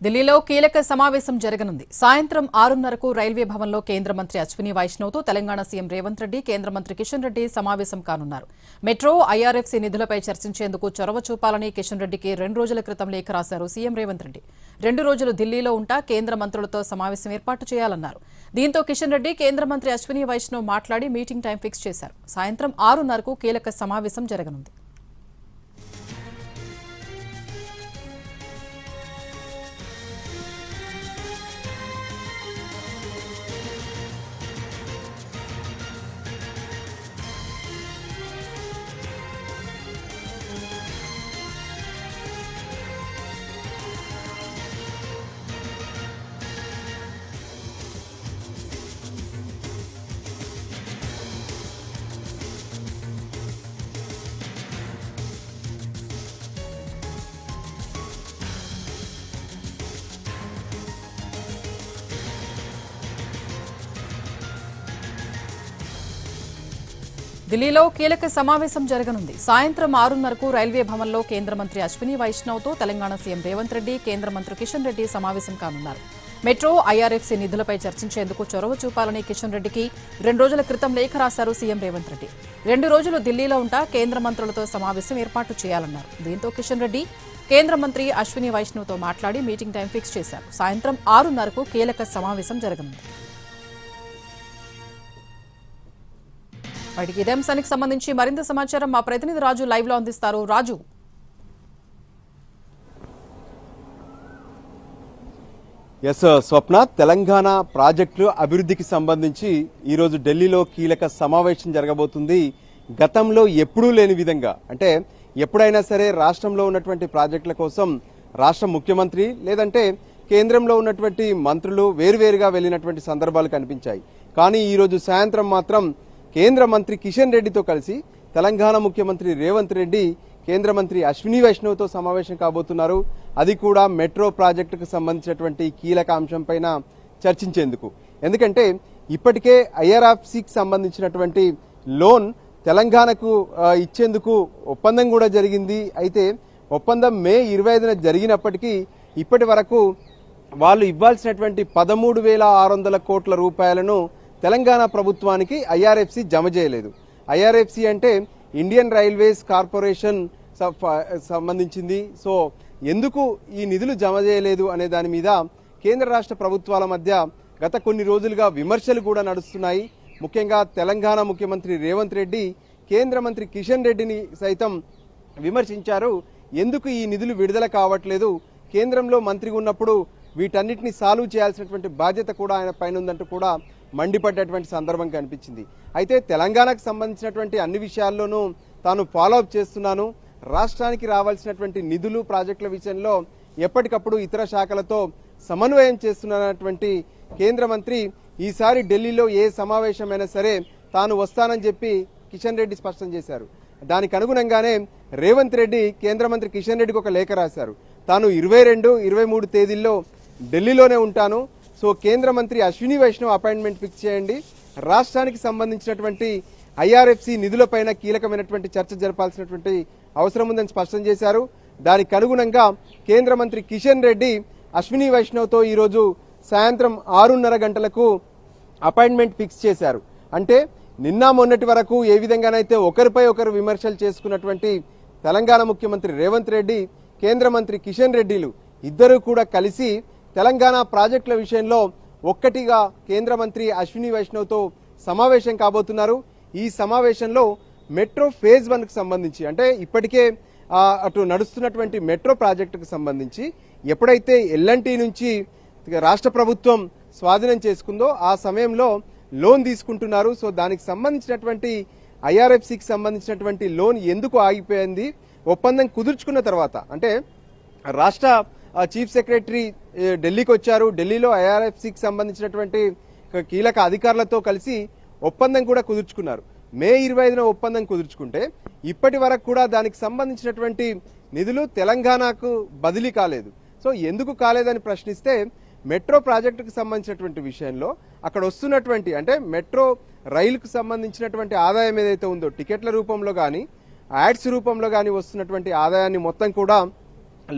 ఢిల్లీలో కీలక సమావేశం జరగనుంది. సాయంత్రం 6:30కు రైల్వే భవన్లో కేంద్ర మంత్రి అశ్విని వైష్ణవ్తో తెలంగాణ సీఎం రేవంత్ రెడ్డి, కేంద్ర మంత్రి కిషన్ రెడ్డి సమావేశం కానున్నారు. మెట్రో, ఐఆర్ఎఫ్సీ నిధులపై చర్చించేందుకు చొరవ చూపాలని కిషన్ రెడ్డికి 2 రోజుల క్రితం లేఖ రాశారు సీఎం రేవంత్ రెడ్డి. 2 రోజులు ఢిల్లీలో ఉంటా కేంద్ర మంత్రులతో సమావేశం ఏర్పాటు చేయాలన్నారు. దీంతో కిషన్ రెడ్డి, కేంద్ర మంత్రి అశ్విని వైష్ణవ్ మాట్లాడి మీటింగ్ టైం ఫిక్స్ చేశారు. సాయంత్రం 6:30కు కీలక సమావేశం జరగనుంది. ఢిల్లీలో కీలక సమావేశం జరగనుంది. సాయంత్రం 6:30కు రైల్వే భవన్లో కేంద్ర మంత్రి అశ్విని వైష్ణవ్తో తెలంగాణ సీఎం రేవంత్ రెడ్డి, కేంద్ర మంత్రి కిషన్ రెడ్డి సమావేశం కానున్నారు. మెట్రో, ఐఆర్ఎఫ్సీ నిధులపై చర్చించేందుకు చొరవ చూపాలని కిషన్ రెడ్డికి 2 రోజుల క్రితం లేఖ రాశారు సీఎం రేవంత్ రెడ్డి. 2 రోజులు ఢిల్లీలో ఉంటా కేంద్ర మంత్రులతో సమావేశం ఏర్పాటు చేయాలన్నారు. దీంతో కిషన్ రెడ్డి, కేంద్ర మంత్రి అశ్విని వైష్ణవ్తో మాట్లాడి మీటింగ్ టైం ఫిక్స్ చేశారు. సాయంత్రం 6:30కు కీలక సమావేశం జరగనుంది. వాటికి ఇదే అంశానికి సంబంధించి మరింత సమాచారం మా ప్రతినిధి రాజు లైవ్ లో అందిస్తారు. రాజు, స్వప్న, తెలంగాణ ప్రాజెక్టులు అభివృద్ధికి సంబంధించి ఈరోజు ఢిల్లీలో కీలక సమావేశం జరగబోతుంది. గతంలో ఎప్పుడూ లేని విధంగా, అంటే ఎప్పుడైనా సరే రాష్ట్రంలో ఉన్నటువంటి ప్రాజెక్టుల కోసం రాష్ట్ర ముఖ్యమంత్రి లేదంటే కేంద్రంలో ఉన్నటువంటి మంత్రులు వేరువేరుగా వెళ్లినటువంటి సందర్భాలు కనిపించాయి. కానీ ఈరోజు సాయంత్రం మాత్రం కేంద్ర మంత్రి కిషన్ రెడ్డితో కలిసి తెలంగాణ ముఖ్యమంత్రి రేవంత్ రెడ్డి, కేంద్ర మంత్రి అశ్విని వైష్ణవ్తో సమావేశం కాబోతున్నారు. అది కూడా మెట్రో ప్రాజెక్టుకు సంబంధించినటువంటి కీలక అంశం పైన చర్చించేందుకు. ఎందుకంటే ఇప్పటికే ఐఆర్ఎఫ్సీకి సంబంధించినటువంటి లోన్ తెలంగాణకు ఇచ్చేందుకు ఒప్పందం కూడా జరిగింది. అయితే ఒప్పందం మే 25న జరిగినప్పటికీ ఇప్పటి వరకు వాళ్ళు ఇవ్వాల్సినటువంటి 13,600 కోట్ల రూపాయలను తెలంగాణ ప్రభుత్వానికి ఐఆర్ఎఫ్సీ జమ చేయలేదు. ఐఆర్ఎఫ్సీ అంటే ఇండియన్ రైల్వేస్ కార్పొరేషన్ సంబంధించింది. సో ఎందుకు ఈ నిధులు జమ చేయలేదు అనే దాని మీద కేంద్ర రాష్ట్ర ప్రభుత్వాల మధ్య గత కొన్ని రోజులుగా విమర్శలు కూడా నడుస్తున్నాయి. ముఖ్యంగా తెలంగాణ ముఖ్యమంత్రి రేవంత్ రెడ్డి, కేంద్ర మంత్రి కిషన్ రెడ్డిని సైతం విమర్శించారు. ఎందుకు ఈ నిధులు విడుదల కావట్లేదు, కేంద్రంలో మంత్రి ఉన్నప్పుడు వీటన్నిటిని సాల్వ్ చేయాల్సినటువంటి బాధ్యత కూడా ఆయన పైన ఉందంటూ కూడా మండిపడ్డటువంటి సందర్భం కనిపించింది. అయితే తెలంగాణకు సంబంధించినటువంటి అన్ని విషయాల్లోనూ తాను ఫాలోఅప్ చేస్తున్నాను, రాష్ట్రానికి రావాల్సినటువంటి నిధులు, ప్రాజెక్టుల విషయంలో ఎప్పటికప్పుడు ఇతర శాఖలతో సమన్వయం చేస్తున్నటువంటి కేంద్ర మంత్రి ఈసారి ఢిల్లీలో ఏ సమావేశమైనా సరే తాను వస్తానని చెప్పి కిషన్ రెడ్డి స్పష్టం చేశారు. దానికి అనుగుణంగానే రేవంత్ రెడ్డి కేంద్ర మంత్రి కిషన్ రెడ్డికి ఒక లేఖ రాశారు. తాను 22, 23 తేదీల్లో ఢిల్లీలోనే ఉంటాను. సో కేంద్ర మంత్రి అశ్విని వైష్ణవ్ అపాయింట్మెంట్ ఫిక్స్ చేయండి, రాష్ట్రానికి సంబంధించినటువంటి ఐఆర్ఎఫ్సీ నిధులపైన కీలకమైనటువంటి చర్చ జరపాల్సినటువంటి అవసరం ఉందని స్పష్టం చేశారు. దానికి అనుగుణంగా కేంద్ర మంత్రి కిషన్ రెడ్డి అశ్విని వైష్ణవ్తో ఈరోజు సాయంత్రం 6:30 గంటలకు అపాయింట్మెంట్ ఫిక్స్ చేశారు. అంటే నిన్న మొన్నటి వరకు ఏ విధంగానైతే ఒకరిపై ఒకరు విమర్శలు చేసుకున్నటువంటి తెలంగాణ ముఖ్యమంత్రి రేవంత్ రెడ్డి, కేంద్ర మంత్రి కిషన్ రెడ్డిలు ఇద్దరూ కూడా కలిసి తెలంగాణ ప్రాజెక్టుల విషయంలో ఒక్కటిగా కేంద్ర మంత్రి అశ్విని వైష్ణవ్తో సమావేశం కాబోతున్నారు. ఈ సమావేశంలో మెట్రో ఫేజ్ 1కు సంబంధించి, అంటే ఇప్పటికే అటు నడుస్తున్నటువంటి మెట్రో ప్రాజెక్టుకు సంబంధించి ఎప్పుడైతే ఎల్ఎన్టీ నుంచి రాష్ట్ర ప్రభుత్వం స్వాధీనం చేసుకుందో ఆ సమయంలో లోన్ తీసుకుంటున్నారు. సో దానికి సంబంధించినటువంటి ఐఆర్ఎఫ్సీకి సంబంధించినటువంటి లోన్ ఎందుకు ఆగిపోయింది, ఒప్పందం కుదుర్చుకున్న తర్వాత, అంటే రాష్ట్ర చీఫ్ సెక్రటరీ ఢిల్లీకి వచ్చారు. ఢిల్లీలో ఐఆర్ఎఫ్సీకి సంబంధించినటువంటి కీలక అధికారులతో కలిసి ఒప్పందం కూడా కుదుర్చుకున్నారు. మే 25న ఒప్పందం కుదుర్చుకుంటే ఇప్పటి వరకు కూడా దానికి సంబంధించినటువంటి నిధులు తెలంగాణకు బదిలీ కాలేదు. సో ఎందుకు కాలేదని ప్రశ్నిస్తే మెట్రో ప్రాజెక్టుకు సంబంధించినటువంటి విషయంలో అక్కడ వస్తున్నటువంటి, అంటే మెట్రో రైలుకు సంబంధించినటువంటి ఆదాయం ఏదైతే ఉందో టికెట్ల రూపంలో కానీ యాడ్స్ రూపంలో కానీ వస్తున్నటువంటి ఆదాయాన్ని మొత్తం కూడా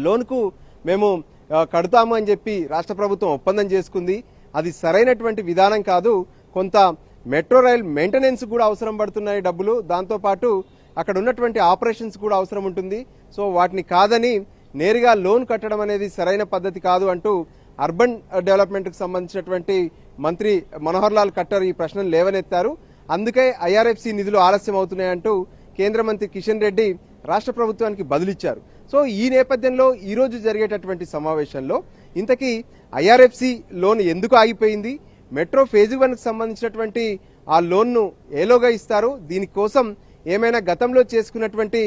లోన్కు మేము కడతాము అని చెప్పి రాష్ట్ర ప్రభుత్వం ఒప్పందం చేసుకుంది. అది సరైనటువంటి విధానం కాదు. కొంత మెట్రో రైల్ మెయింటెనెన్స్ కూడా అవసరం పడుతున్నాయి డబ్బులు. దాంతోపాటు అక్కడ ఉన్నటువంటి ఆపరేషన్స్ కూడా అవసరం ఉంటుంది. సో వాటిని కాదని నేరుగా లోన్ కట్టడం అనేది సరైన పద్ధతి కాదు అంటూ అర్బన్ డెవలప్మెంట్కి సంబంధించినటువంటి మంత్రి మనోహర్ లాల్ ఖట్టర్ ఈ ప్రశ్నను లేవనెత్తారు. అందుకే ఐఆర్ఎఫ్సి నిధులు ఆలస్యం అవుతున్నాయంటూ కేంద్ర మంత్రి కిషన్ రెడ్డి రాష్ట్ర ప్రభుత్వానికి బదులిచ్చారు. సో ఈ నేపథ్యంలో ఈ రోజు జరిగేటటువంటి సమావేశంలో ఇంతకీ ఐఆర్ఎఫ్సి లోన్ ఎందుకు ఆగిపోయింది, మెట్రో ఫేజ్ 1కి సంబంధించినటువంటి ఆ లోన్ను ఏలోగా ఇస్తారు, దీనికోసం ఏమైనా గతంలో చేసుకున్నటువంటి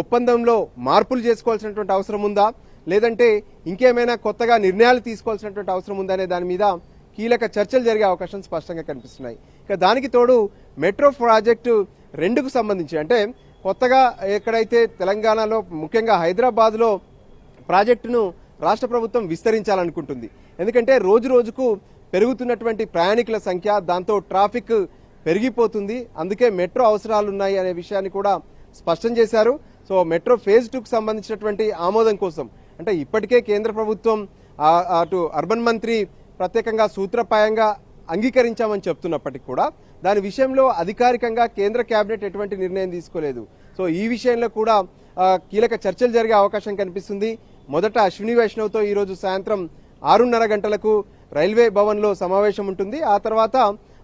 ఒప్పందంలో మార్పులు చేసుకోవాల్సినటువంటి అవసరం ఉందా, లేదంటే ఇంకేమైనా కొత్తగా నిర్ణయాలు తీసుకోవాల్సినటువంటి అవసరం ఉందా అనే దాని మీద కీలక చర్చలు జరిగే అవకాశం స్పష్టంగా కనిపిస్తున్నాయి. ఇక దానికి తోడు మెట్రో ప్రాజెక్టు 2కు సంబంధించి అంటే కొత్తగా ఎక్కడైతే తెలంగాణలో ముఖ్యంగా హైదరాబాద్లో ప్రాజెక్టును రాష్ట్ర ప్రభుత్వం విస్తరించాలనుకుంటుంది. ఎందుకంటే రోజు రోజుకు పెరుగుతున్నటువంటి ప్రయాణికుల సంఖ్య, దాంతో ట్రాఫిక్ పెరిగిపోతుంది. అందుకే మెట్రో అవసరాలు ఉన్నాయి అనే విషయాన్ని కూడా స్పష్టం చేశారు. సో మెట్రో ఫేజ్ 2కు సంబంధించినటువంటి ఆమోదం కోసం అంటే ఇప్పటికే కేంద్ర ప్రభుత్వం అటు అర్బన్ మంత్రి ప్రత్యేకంగా సూత్రప్రాయంగా అంగీకరించామని చెప్తున్నప్పటికీ కూడా దాని విషయంలో అధికారికంగా కేంద్ర కేబినెట్ ఎటువంటి నిర్ణయం తీసుకోలేదు. సో ఈ విషయంలో కూడా కీలక చర్చలు జరిగే అవకాశం కనిపిస్తుంది. మొదట అశ్విని వైష్ణవ్తో ఈరోజు సాయంత్రం 6:30 గంటలకు రైల్వే భవన్లో సమావేశం ఉంటుంది. ఆ తర్వాత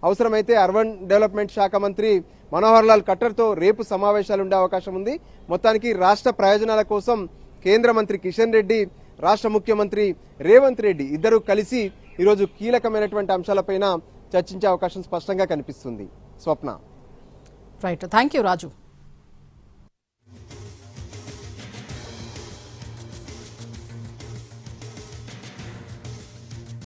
అవసరమైతే అర్బన్ డెవలప్మెంట్ శాఖ మంత్రి మనోహర్ లాల్ ఖట్టర్తో రేపు సమావేశాలు ఉండే అవకాశం ఉంది. మొత్తానికి రాష్ట్ర ప్రయోజనాల కోసం కేంద్ర మంత్రి కిషన్ రెడ్డి, రాష్ట్ర ముఖ్యమంత్రి రేవంత్ రెడ్డి ఇద్దరు కలిసి ఈరోజు కీలకమైనటువంటి అంశాలపైన చర్చించే అవకాశం స్పష్టంగా కనిపిస్తుంది. Swapna. Right, thank you Raju.